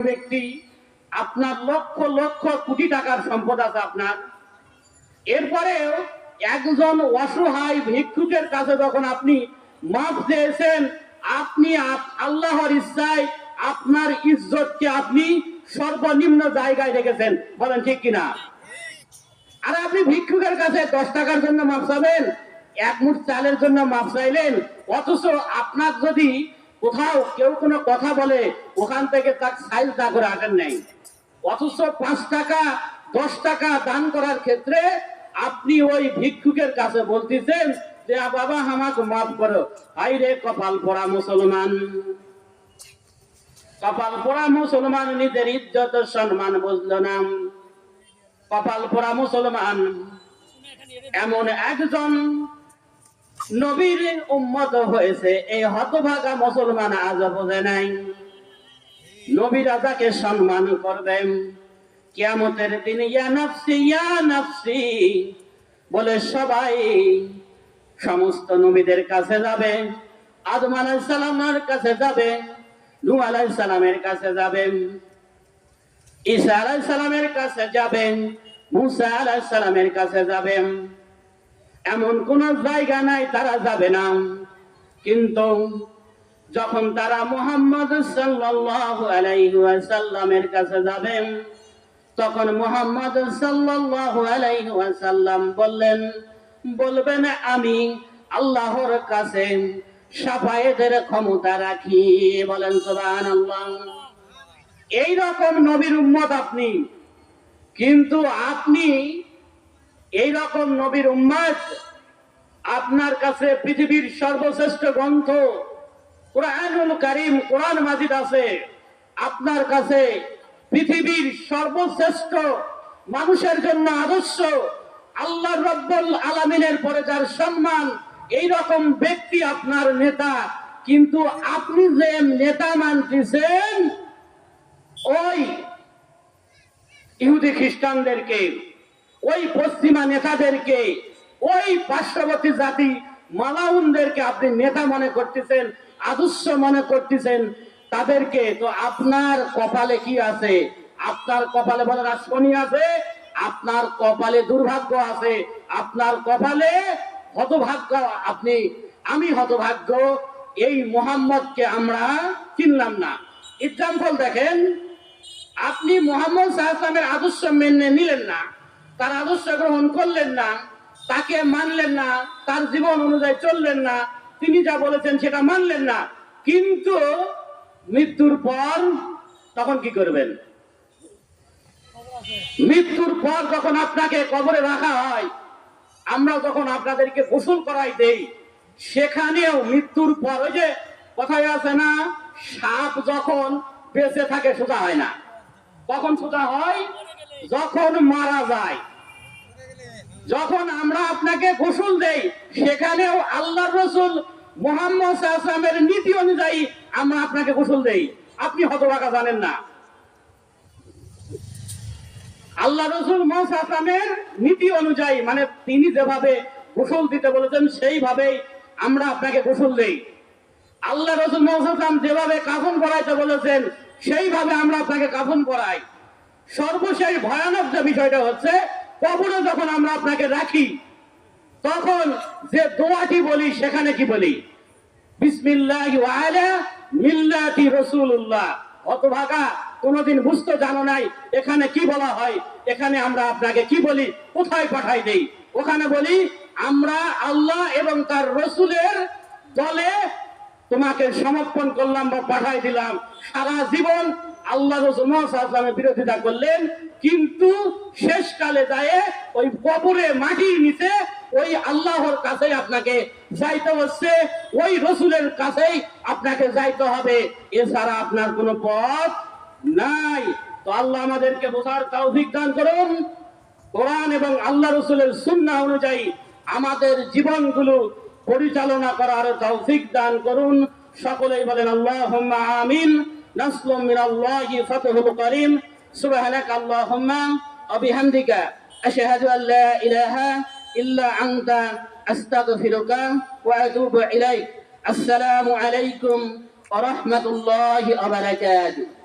ব্যক্তি আপনার লক্ষ লক্ষ কোটি টাকার সম্পদ আছে আপনার, এরপরেও একজন অসহায় ভিক্ষুকের কাছে যখন আপনি মাফ চেয়েছেন, আপনি আল্লাহর ইচ্ছায় আপনার ইজ্জতকে আপনি সর্বনিম্ন জায়গায় রেখেছেন। বলেন ঠিক কিনা? আর আপনি ভিক্ষুকের কাছে 10 টাকার জন্য মাফ চাবেন, এক মুঠ চালের জন্য মাফ চাইলেন, অথচ আপনার যদি কোথাও কেউ কোনো কথা বলে ওখান থেকে তার সাইজ না করে আসেন নাই, অথচ 5 টাকা 10 টাকা দান করার ক্ষেত্রে আপনি ওই ভিক্ষুকের কাছে বলতেছেন যে বাবা আমাকে মাফ করো। হাই রে কপাল পোড়া মুসলমান, কপাল পোড়া মুসলমান, নিজের ইজ্জত সম্মান বুঝলো না। কপাল পোড়া মুসলমান এমন একজন নবীর উম্মত হয়েছে, এই হতভাগা মুসলমান আজ বোঝে নাই নবী রাজাকে সম্মান করবেন। কিয়ামতের দিন ইয়া নাফসি বলে সবাই সমস্ত নবীদের কাছে যাবে, আদম আলাইহিস সালামের কাছে যাবে, নূহ আলাইহিস সালামের কাছে যাবেন, ঈসা আলাইহিস সালামের কাছে যাবেন, মুসা আলাইহিস সালামের কাছে যাবেন। এমন কোন জায়গা নাই তারা যাবে না। কিন্তু যখন তারা মুহাম্মদ সাল্লাল্লাহু আলাইহি ওয়াসাল্লামের কাছে যাবেন, তখন মুহাম্মদ সাল্লাল্লাহু আলাইহি ওয়াসাল্লাম বলবেন আমি আল্লাহর কাছে শাফায়েতের ক্ষমতা রাখি। বলেন সুবহানাল্লাহ। এই রকম নবীর উম্মত আপনি, কিন্তু আপনি এই রকম নবীর উম্মত, আপনার কাছে পৃথিবীর সর্বশ্রেষ্ঠ গ্রন্থ কুরআনুল কারীম, কোরআন মাজিদ আছে, আপনার কাছে পৃথিবীর সর্বশ্রেষ্ঠ মানুষের জন্য আদর্শ, আল্লাহ রাব্বুল আলামিনের পরে যার সম্মান, এই রকম ব্যক্তি আপনার নেতা, কিন্তু আপনি যে নেতা মানতেছেন ওই ইহুদি খ্রিস্টানদেরকে, ওই পশ্চিমা নেতাদেরকে, ওই পার্শ্ববর্তী জাতি মালাউনদেরকে আপনি নেতা মনে করতেছেন, আদর্শ মনে করতেছেন তাদেরকে। তো আপনার কপালে কি আছে? আপনার কপালে বলেন শনি আছে, আপনার কপালে দুর্ভাগ্য আছে, আপনার কপালে হতভাগ্য। আমি হতভাগ্য, এই মুহাম্মদকে আমরা চিনলাম না। এক্সাম্পল দেখেন, আপনি মুহাম্মদ সাল্লাল্লাহু আলাইহি ওয়াসাল্লামের আদর্শ মেনে নিলেন না, তার আদর্শ গ্রহণ করলেন না, তাকে মানলেন না, তার জীবন অনুযায়ী চললেন না, তিনি যা বলেছেন সেটা মানলেন না। কিন্তু মৃত্যুর পর তখন কি করবেন? মৃত্যুর পর যখন আপনাকে কবরে রাখা হয়, আমরা যখন আপনাদেরকে গোসল করাই দেই, সেখানেও মৃত্যুর পর ওই যে কথায় আছে না, সাপ যখন বেঁচে থাকে সোজা হয় না। কখন সোজা হয়? যখন মারা যায়। যখন আমরা আপনাকে গোসল দেই, সেখানেও আল্লাহর রাসূল মুহাম্মদ সাল্লাল্লাহু আলাইহি ওয়াসাল্লামের নীতি অনুযায়ী আমরা আপনাকে গোসল দেই। আপনি হতভাগা জানেন না। আল্লাহ রাসূল মুহাম্মদ সাল্লাল্লাহু আলাইহি ওয়াসাল্লামের নীতি অনুযায়ী, মানে তিনি যেভাবে গোসল দিতে বলেছেন সেইভাবেই আমরা আপনাকে গোসল দেই। আল্লাহ রাসূল মুহাম্মদ সাল্লাল্লাহু আলাইহি ওয়াসাল্লাম যেভাবে কাফন পরাইতে বলেছেন সেইভাবে আমরা আপনাকে কাফন পরাই। সর্বশেষ ভয়ানক যে বিষয়টা হচ্ছে, কবরে যখন আমরা আপনাকে রাখি, তখন যে দোয়াটি বলি সেখানে কি বলি? বিসমিল্লাহি ওয়া আলা মিল্লাতি রাসূলুল্লাহ। হতভাগা, কোনদিন বুঝতে জানো নাই এখানে কি বলা হয়। এখানে আমরা আপনাকে কি বলি, কোথায় পাঠাই দেই? ওখানে বলি আমরা আল্লাহ এবং তার রাসূলের দলে তোমাকে সমর্পণ করলাম বা পাঠাই দিলাম। সারা জীবন আল্লাহ রাসূল মুহাম্মদ সাল্লাল্লাহু আলাইহি ওয়াসাল্লামের বিরোধিতা করলেন, কিন্তু শেষকালে যায় ওই কবরে মাটির নিচে ওই আল্লাহর কাছেই আপনাকে যাইতে হচ্ছে, ওই রাসূলের কাছেই আপনাকে যাইতে হবে, এছাড়া আপনার কোনো পথ নাই। তো আল্লাহ আমাদেরকে বোঝার তৌফিক দান করুন, কোরআন এবং আল্লাহ রাসূলের সুন্নাহ অনুযায়ী আমাদের জীবনগুলো পরিচালনা করার তৌফিক দান করুন। সকলেই বলেন আল্লাহুম্মা আমিন। নাসরুম মিনাল্লাহি ফাতহুল কারীম। সুবহানাকা আল্লাহুম্মা ওয়া বিহামদিকা আশহাদু আল লা ইলাহা ইল্লা আনতা আস্তাগফিরুকা ওয়া আতুবু ইলাইক। আসসালামু আলাইকুম ওয়া রাহমাতুল্লাহি ওয়া বারাকাতুহু।